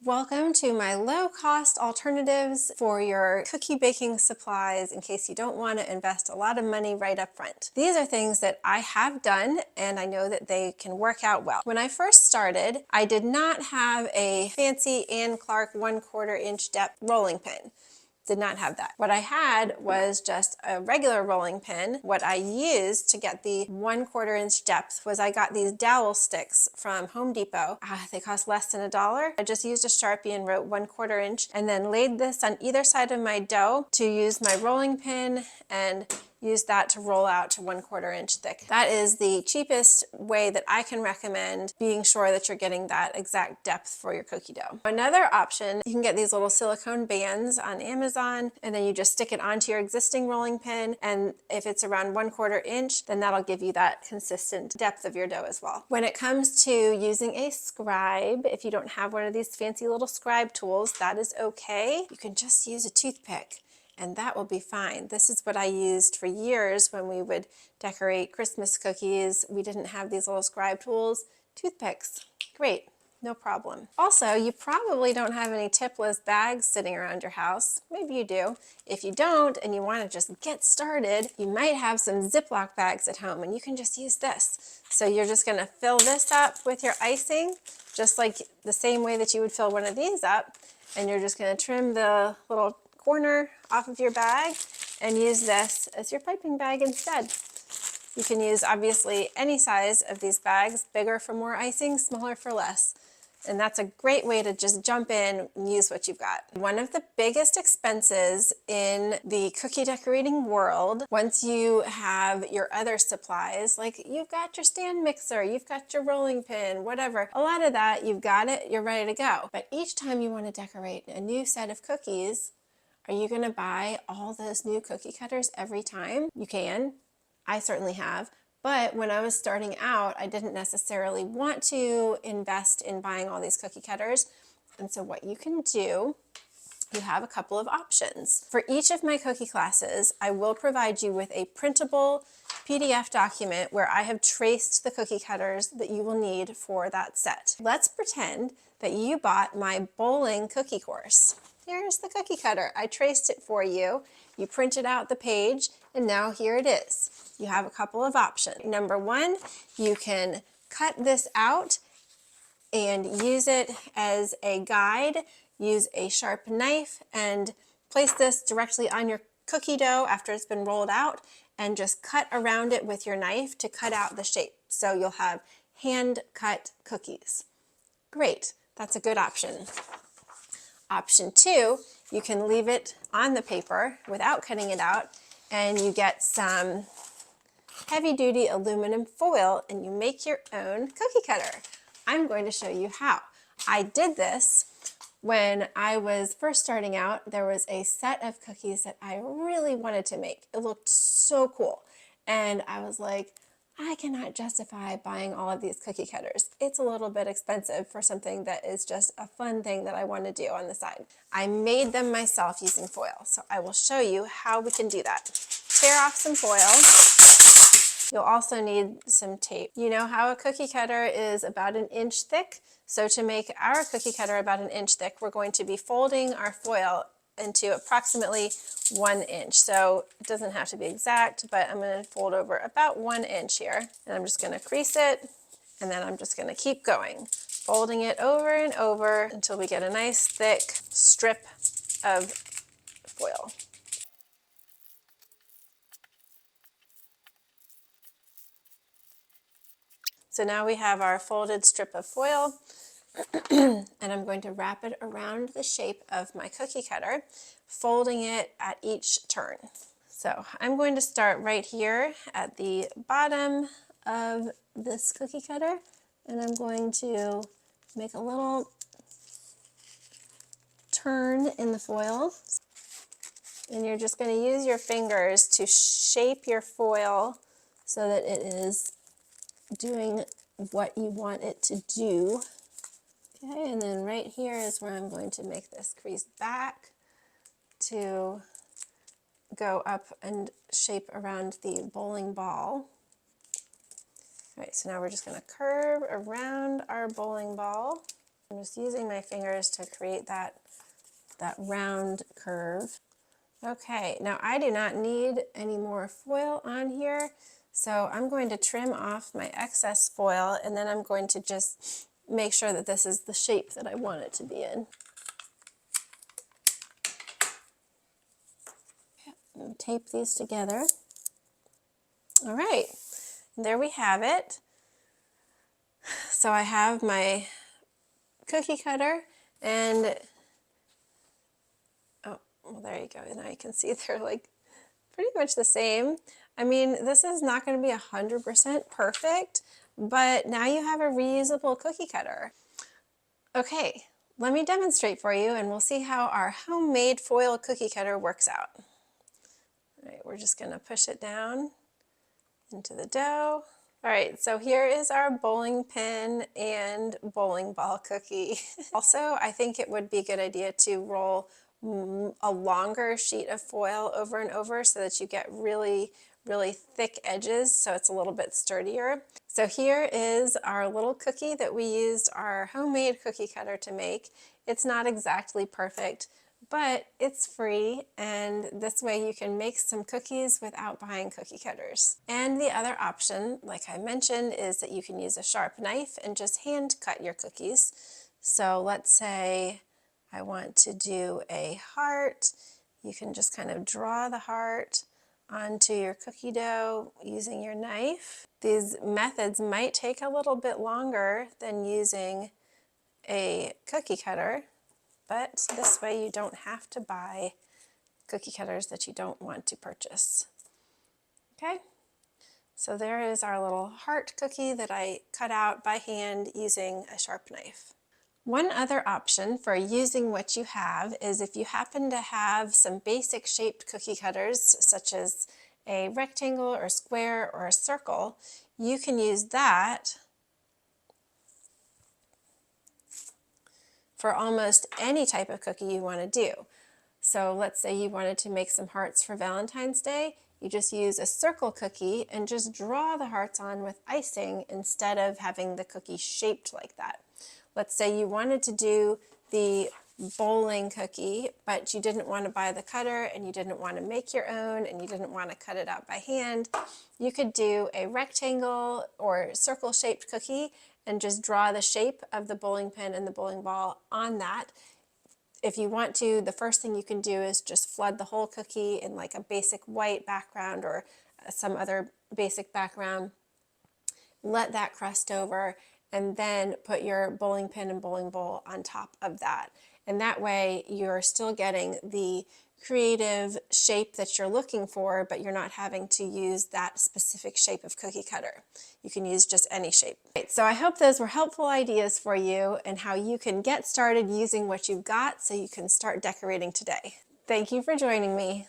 Welcome to my low-cost alternatives for your cookie baking supplies in case you don't want to invest a lot of money right up front. These are things that I have done and I know that they can work out well. When I first started, I did not have a fancy Ann Clark 1/4 inch depth rolling pin. Did not have that. What I had was just a regular rolling pin. What I used to get the 1/4 inch depth was I got these dowel sticks from Home Depot. They cost less than $1. I just used a Sharpie and wrote 1/4 inch and then laid this on either side of my dough to use my rolling pin and use that to roll out to 1/4 inch thick. That is the cheapest way that I can recommend being sure that you're getting that exact depth for your cookie dough. Another option, you can get these little silicone bands on Amazon and then you just stick it onto your existing rolling pin, and if it's around 1/4 inch, then that'll give you that consistent depth of your dough as well. When it comes to using a scribe, if you don't have one of these fancy little scribe tools, that is okay. You can just use a toothpick and that will be fine. This is what I used for years when we would decorate Christmas cookies. We didn't have these little scribe tools. Toothpicks, great, no problem. Also, you probably don't have any tipless bags sitting around your house. Maybe you do. If you don't and you want to just get started, you might have some Ziploc bags at home and you can just use this. So you're just gonna fill this up with your icing, just like the same way that you would fill one of these up, and you're just gonna trim the little corner off of your bag and use this as your piping bag instead. You can use obviously any size of these bags, bigger for more icing, smaller for less. And that's a great way to just jump in and use what you've got. One of the biggest expenses in the cookie decorating world, once you have your other supplies, like you've got your stand mixer, you've got your rolling pin, whatever, a lot of that, you've got it, you're ready to go. But each time you want to decorate a new set of cookies, are you going to buy all those new cookie cutters every time? You can. I certainly have. But when I was starting out, I didn't necessarily want to invest in buying all these cookie cutters. And so what you can do, you have a couple of options. For each of my cookie classes, I will provide you with a printable PDF document where I have traced the cookie cutters that you will need for that set. Let's pretend that you bought my bowling cookie course. Here's the cookie cutter. I traced it for you. You printed out the page, and now here it is. You have a couple of options. Number one, you can cut this out and use it as a guide. Use a sharp knife and place this directly on your cookie dough after it's been rolled out and just cut around it with your knife to cut out the shape. So you'll have hand-cut cookies. Great, that's a good option. Option two, you can leave it on the paper without cutting it out, and you get some heavy-duty aluminum foil and you make your own cookie cutter. I'm going to show you how. I did this when I was first starting out. There was a set of cookies that I really wanted to make. It looked so cool. And I was like, I cannot justify buying all of these cookie cutters. It's a little bit expensive for something that is just a fun thing that I want to do on the side. I made them myself using foil, so I will show you how we can do that. Tear off some foil. You'll also need some tape. You know how a cookie cutter is about 1 inch thick? So to make our cookie cutter about 1 inch thick, we're going to be folding our foil into approximately 1 inch. So it doesn't have to be exact, but I'm going to fold over about 1 inch here. And I'm just going to crease it, and then I'm just going to keep going, folding it over and over until we get a nice thick strip of foil. So now we have our folded strip of foil, and I'm going to wrap it around the shape of my cookie cutter, folding it at each turn. So I'm going to start right here at the bottom of this cookie cutter, and I'm going to make a little turn in the foil. And you're just going to use your fingers to shape your foil so that it is doing what you want it to do. Okay, and then right here is where I'm going to make this crease back to go up and shape around the bowling ball. All right, so now we're just going to curve around our bowling ball. I'm just using my fingers to create that round curve. Okay, now I do not need any more foil on here, so I'm going to trim off my excess foil, and then I'm going to just make sure that this is the shape that I want it to be in. And tape these together. All right, there we have it. So I have my cookie cutter, and oh, well, there you go. Now you can see they're like pretty much the same. I mean, this is not going to be 100% perfect, but now you have a reusable cookie cutter. Okay, let me demonstrate for you, and we'll see how our homemade foil cookie cutter works out. All right, we're just going to push it down into the dough. All right, so here is our bowling pin and bowling ball cookie. Also, I think it would be a good idea to roll a longer sheet of foil over and over so that you get really thick edges, so it's a little bit sturdier. So here is our little cookie that we used our homemade cookie cutter to make. It's not exactly perfect, but it's free, and this way you can make some cookies without buying cookie cutters. And the other option, like I mentioned, is that you can use a sharp knife and just hand cut your cookies. So let's say I want to do a heart. You can just kind of draw the heart onto your cookie dough using your knife. These methods might take a little bit longer than using a cookie cutter, but this way you don't have to buy cookie cutters that you don't want to purchase. Okay, so there is our little heart cookie that I cut out by hand using a sharp knife. One other option for using what you have is if you happen to have some basic shaped cookie cutters, such as a rectangle or square or a circle, you can use that for almost any type of cookie you want to do. So let's say you wanted to make some hearts for Valentine's Day. You just use a circle cookie and just draw the hearts on with icing instead of having the cookie shaped like that. Let's say you wanted to do the bowling cookie, but you didn't want to buy the cutter and you didn't want to make your own and you didn't want to cut it out by hand. You could do a rectangle or circle shaped cookie and just draw the shape of the bowling pin and the bowling ball on that. If you want to, the first thing you can do is just flood the whole cookie in like a basic white background or some other basic background. Let that crust over, and then put your bowling pin and bowling bowl on top of that. And that way you're still getting the creative shape that you're looking for, but you're not having to use that specific shape of cookie cutter. You can use just any shape. Right, so I hope those were helpful ideas for you and how you can get started using what you've got so you can start decorating today. Thank you for joining me.